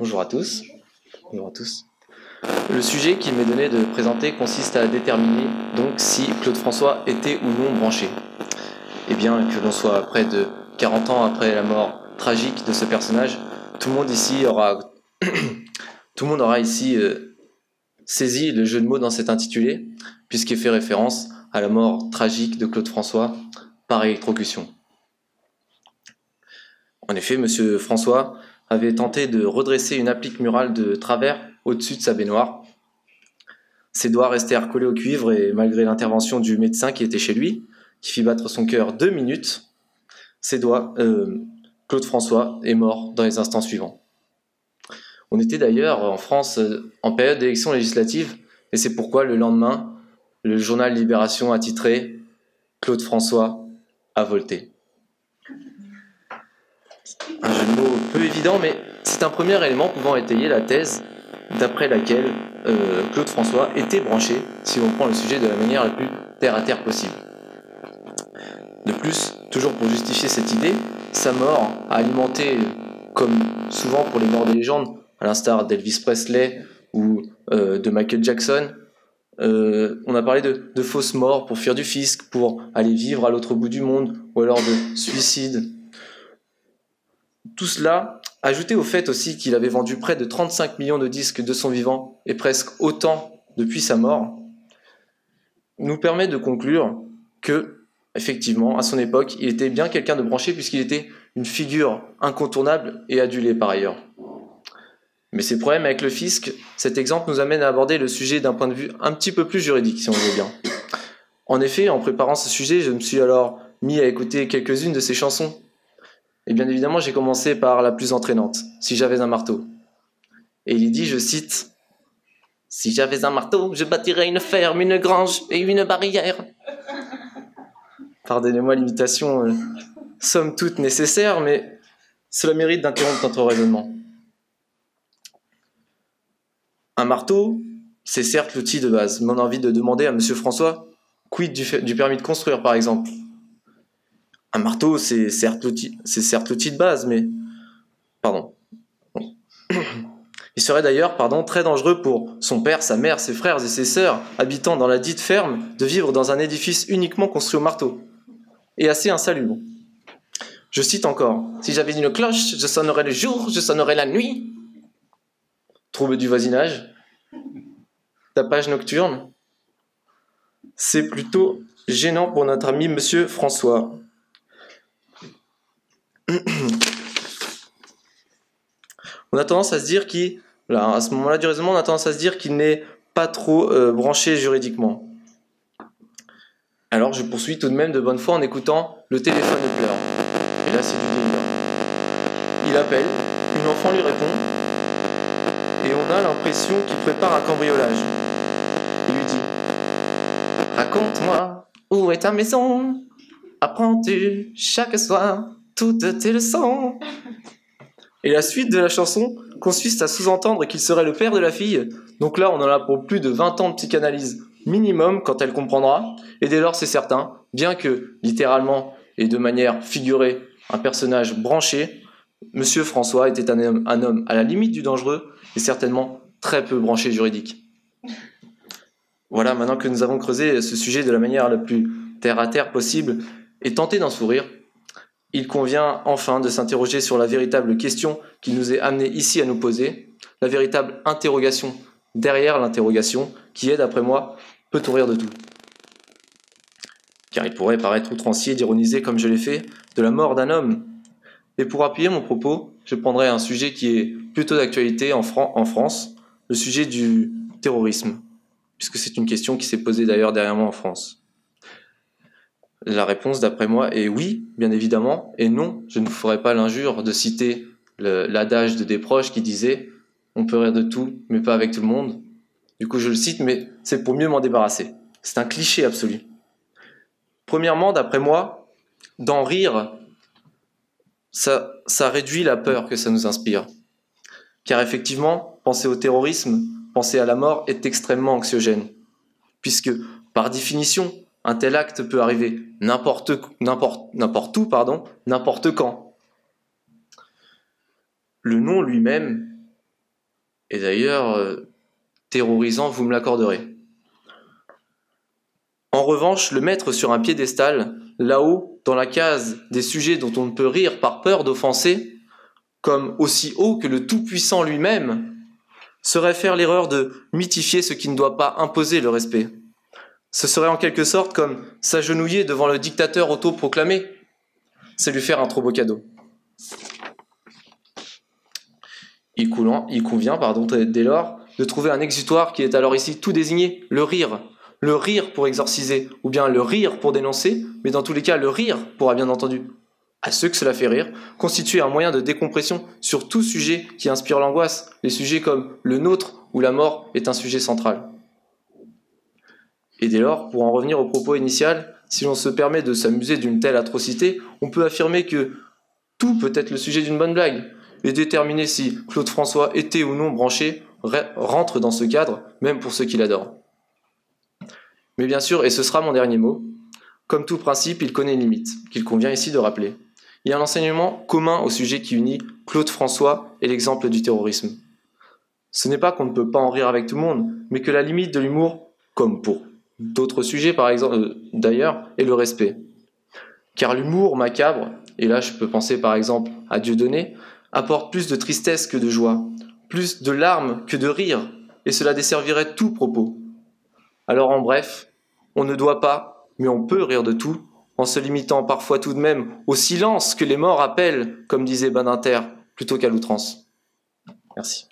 Bonjour à tous. Bonjour à tous. Le sujet qu'il m'est donné de présenter consiste à déterminer donc si Claude François était ou non branché. Et bien que l'on soit près de 40 ans après la mort tragique de ce personnage, tout le monde aura ici saisi le jeu de mots dans cet intitulé, puisqu'il fait référence à la mort tragique de Claude François par électrocution. En effet, Monsieur François avait tenté de redresser une applique murale de travers au-dessus de sa baignoire. Ses doigts restèrent collés au cuivre et malgré l'intervention du médecin qui était chez lui, qui fit battre son cœur 2 minutes, Claude François est mort dans les instants suivants. On était d'ailleurs en France en période d'élection législative et c'est pourquoi le lendemain, le journal Libération a titré « Claude François a volté ». Un jeu de mots peu évident, mais c'est un premier élément pouvant étayer la thèse d'après laquelle Claude François était branché, si l'on prend le sujet de la manière la plus terre-à-terre possible. De plus, toujours pour justifier cette idée, sa mort a alimenté, comme souvent pour les morts des légendes, à l'instar d'Elvis Presley ou de Michael Jackson, on a parlé de fausses morts pour fuir du fisc, pour aller vivre à l'autre bout du monde, ou alors de suicide. Tout cela, ajouté au fait aussi qu'il avait vendu près de 35 millions de disques de son vivant, et presque autant depuis sa mort, nous permet de conclure que, effectivement, à son époque, il était bien quelqu'un de branché puisqu'il était une figure incontournable et adulée par ailleurs. Mais ces problèmes avec le fisc, cet exemple nous amène à aborder le sujet d'un point de vue un petit peu plus juridique, si on veut bien. En effet, en préparant ce sujet, je me suis alors mis à écouter quelques-unes de ses chansons. Et bien évidemment, j'ai commencé par la plus entraînante, « Si j'avais un marteau ». Et il y dit, je cite, « Si j'avais un marteau, je bâtirais une ferme, une grange et une barrière. » Pardonnez-moi l'imitation, somme toute nécessaire, mais cela mérite d'interrompre notre raisonnement. Un marteau, c'est certes l'outil de base, mais on a envie de demander à Monsieur François, quid du permis de construire par exemple. Un marteau, c'est certes l'outil de base, mais... Pardon. Il serait d'ailleurs, très dangereux pour son père, sa mère, ses frères et ses sœurs, habitant dans la dite ferme, de vivre dans un édifice uniquement construit au marteau, et assez insalubre. Je cite encore, « Si j'avais une cloche, je sonnerais le jour, je sonnerais la nuit. » Trouble du voisinage, tapage nocturne. C'est plutôt gênant pour notre ami Monsieur François. On a tendance à se dire à ce moment-là du raisonnement, on a tendance à se dire qu'il n'est pas trop branché juridiquement. Alors je poursuis tout de même de bonne foi en écoutant le téléphone de pleurs. Et là c'est du délire. Il appelle, une enfant lui répond, et on a l'impression qu'il prépare un cambriolage. Il lui dit « Raconte-moi, où est ta maison? Apprends-tu chaque soir toutes tes leçons ?» Et la suite de la chanson consiste à sous-entendre qu'il serait le père de la fille. Donc là, on en a pour plus de 20 ans de psychanalyse minimum quand elle comprendra. Et dès lors, c'est certain, bien que littéralement et de manière figurée, un personnage branché, Monsieur François était un homme à la limite du dangereux et certainement très peu branché juridique. Voilà, maintenant que nous avons creusé ce sujet de la manière la plus terre-à-terre possible et tenté d'en sourire, il convient enfin de s'interroger sur la véritable question qui nous est amenée ici à nous poser, la véritable interrogation derrière l'interrogation, qui est, d'après moi, peut-on rire de tout? Car il pourrait paraître outrancier d'ironiser, comme je l'ai fait, de la mort d'un homme. Et pour appuyer mon propos, je prendrai un sujet qui est plutôt d'actualité en France, le sujet du terrorisme, puisque c'est une question qui s'est posée d'ailleurs derrière moi en France. La réponse, d'après moi, est oui, bien évidemment, et non, je ne vous ferai pas l'injure de citer l'adage de Desproges qui disait « On peut rire de tout, mais pas avec tout le monde ». Du coup, je le cite, mais c'est pour mieux m'en débarrasser. C'est un cliché absolu. Premièrement, d'après moi, d'en rire, ça réduit la peur que ça nous inspire. Car effectivement, penser au terrorisme, penser à la mort est extrêmement anxiogène. Puisque, par définition, un tel acte peut arriver n'importe où, n'importe quand. Le nom lui-même Et d'ailleurs, terrorisant, vous me l'accorderez. En revanche, le mettre sur un piédestal, là-haut, dans la case des sujets dont on ne peut rire par peur d'offenser, comme aussi haut que le Tout-Puissant lui-même, serait faire l'erreur de mythifier ce qui ne doit pas imposer le respect. Ce serait en quelque sorte comme s'agenouiller devant le dictateur autoproclamé. C'est lui faire un trop beau cadeau. Il convient dès lors de trouver un exutoire qui est alors ici tout désigné, le rire. Le rire pour exorciser, ou bien le rire pour dénoncer, mais dans tous les cas, le rire pourra bien entendu, à ceux que cela fait rire, constituer un moyen de décompression sur tout sujet qui inspire l'angoisse. Les sujets comme le nôtre, où la mort est un sujet central. Et dès lors, pour en revenir au propos initial, si l'on se permet de s'amuser d'une telle atrocité, on peut affirmer que tout peut être le sujet d'une bonne blague, et déterminer si Claude François était ou non branché rentre dans ce cadre, même pour ceux qui l'adorent. Mais bien sûr, et ce sera mon dernier mot, comme tout principe, il connaît une limite, qu'il convient ici de rappeler. Il y a un enseignement commun au sujet qui unit Claude François et l'exemple du terrorisme. Ce n'est pas qu'on ne peut pas en rire avec tout le monde, mais que la limite de l'humour, comme pour d'autres sujets par exemple d'ailleurs, est le respect. Car l'humour macabre, et là je peux penser par exemple à Dieudonné, apporte plus de tristesse que de joie, plus de larmes que de rire, et cela desservirait tout propos. Alors en bref, on ne doit pas, mais on peut rire de tout, en se limitant parfois tout de même au silence que les morts appellent, comme disait Badinter, plutôt qu'à l'outrance. Merci.